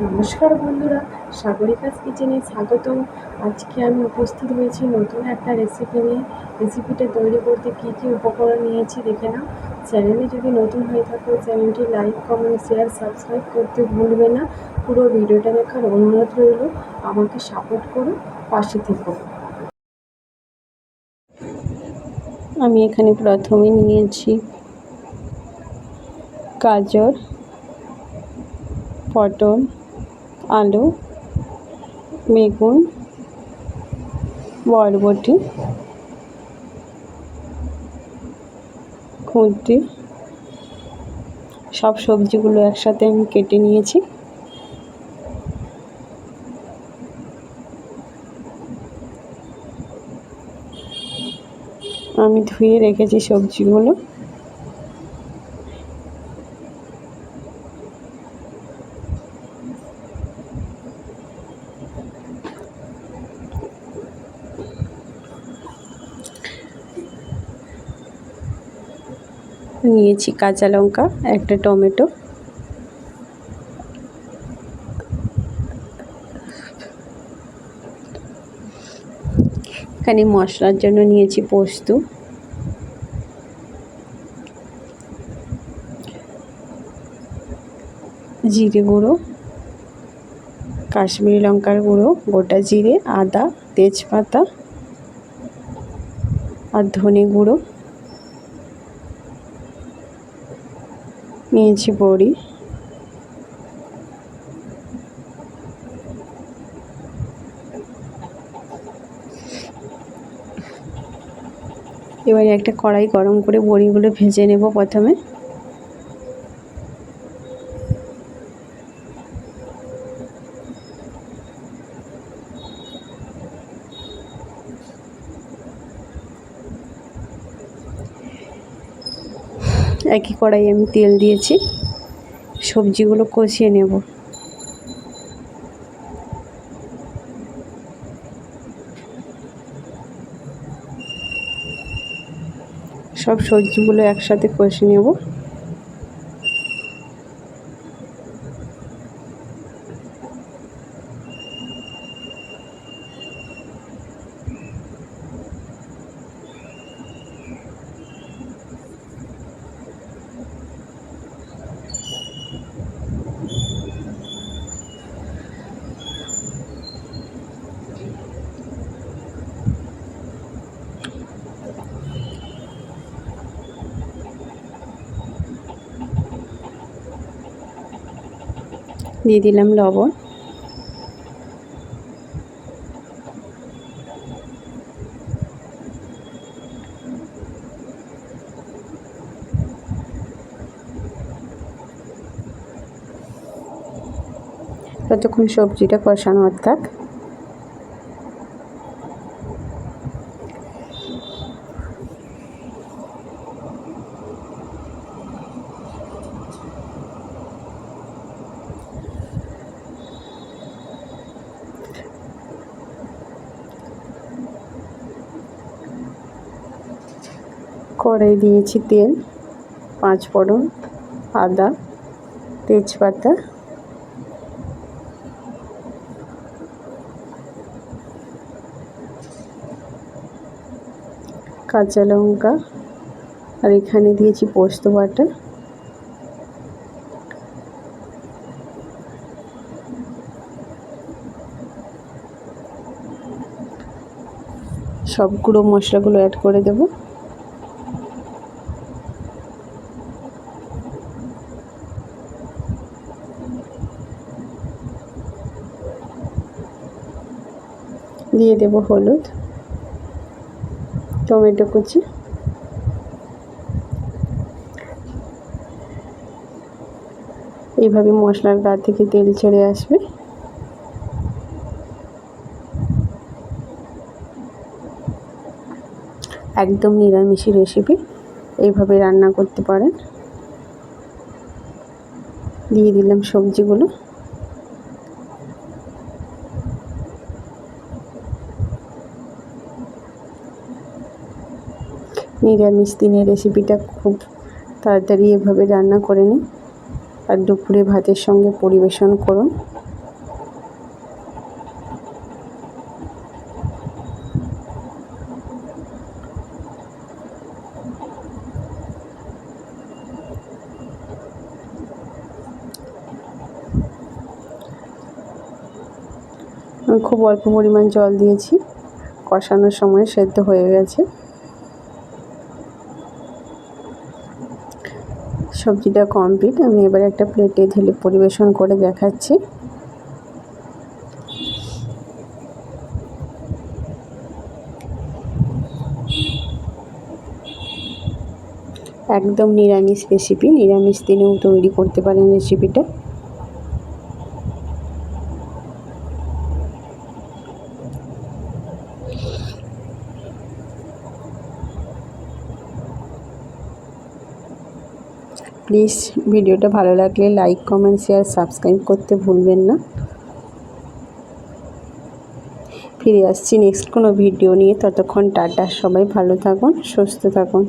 নমস্কার বন্ধুরা, সাগরিকাস কিচেনে স্বাগতম। আজকে আমি উপস্থিত হয়েছি নতুন একটা রেসিপি নিয়ে। রেসিপিটা তৈরি করতে কী কী উপকরণ নিয়েছি দেখে নাও। চ্যানেলে যদি নতুন হয়ে থাকো চ্যানেলটি লাইক, কমেন্ট, শেয়ার, সাবস্ক্রাইব করতে ভুলবে না। পুরো ভিডিওটা দেখার অনুরোধ রইল। আমাকে সাপোর্ট করো, পাশে থেকো। আমি এখানে প্রথমে নিয়েছি গাজর, পটল, আলু, বেগুন, বরবটি, খুন্তি, সব সবজিগুলো একসাথে আমি কেটে নিয়েছি। আমি ধুয়ে রেখেছি সবজিগুলো। নিয়েছি কাঁচা লঙ্কা, একটা টমেটো, এখানে মশলার জন্য নিয়েছি পোস্ত, জিরে গুঁড়ো, কাশ্মীরি লঙ্কার গুঁড়ো, গোটা জিরে, আদা, তেজপাতা আর ধনে গুঁড়ো, নিয়েছি বড়ি, এবারে একটা কড়াই গরম করে বড়িগুলো ভেজে নেব। প্রথমে একই কড়াই আমি তেল দিয়েছি, সবজিগুলো কষিয়ে নেব। সব সবজিগুলো একসাথে কষে নেব। দিয়ে দিলাম লবণ, ততক্ষণ সবজিটা কষানো থাক। কড়াই দিয়েছি তেল, 5 ফোড়ন, আদা, তেজপাতা, কাঁচা লঙ্কা, আর এখানে দিয়েছি পোস্ত বাটা। সব গুঁড়ো মশলাগুলো অ্যাড করে দেব। দিয়ে দেব হলুদ, টমেটো কুচি, এইভাবে মশলার গা থেকে তেল ছেড়ে আসবে। একদম নিরামিষি রেসিপি, এইভাবে রান্না করতে পারেন। দিয়ে দিলাম সবজিগুলো। নিরামিষ দিনের রেসিপিটা খুব তাড়াতাড়ি এভাবে রান্না করে নিন আর দুপুরে ভাতের সঙ্গে পরিবেশন করুন। খুব অল্প পরিমাণ জল দিয়েছি, কষানোর সময় সেদ্ধ হয়ে গেছে। সবজিটা কমপ্লিট। আমি এবার একটা প্লেটে ঢেলে পরিবেশন করে দেখাচ্ছি। একদম নিরামিষ রেসিপি, নিরামিষ দিনেও তৈরি করতে পারেন রেসিপিটা। প্লিজ ভিডিওটা ভালো লাগলে লাইক, কমেন্ট, শেয়ার, সাবস্ক্রাইব করতে ভুলবেন না। ফিরে আসছি নেক্সট কোনো ভিডিও নিয়ে। ততক্ষণ টাটা, সবাই ভালো থাকুন, সুস্থ থাকুন।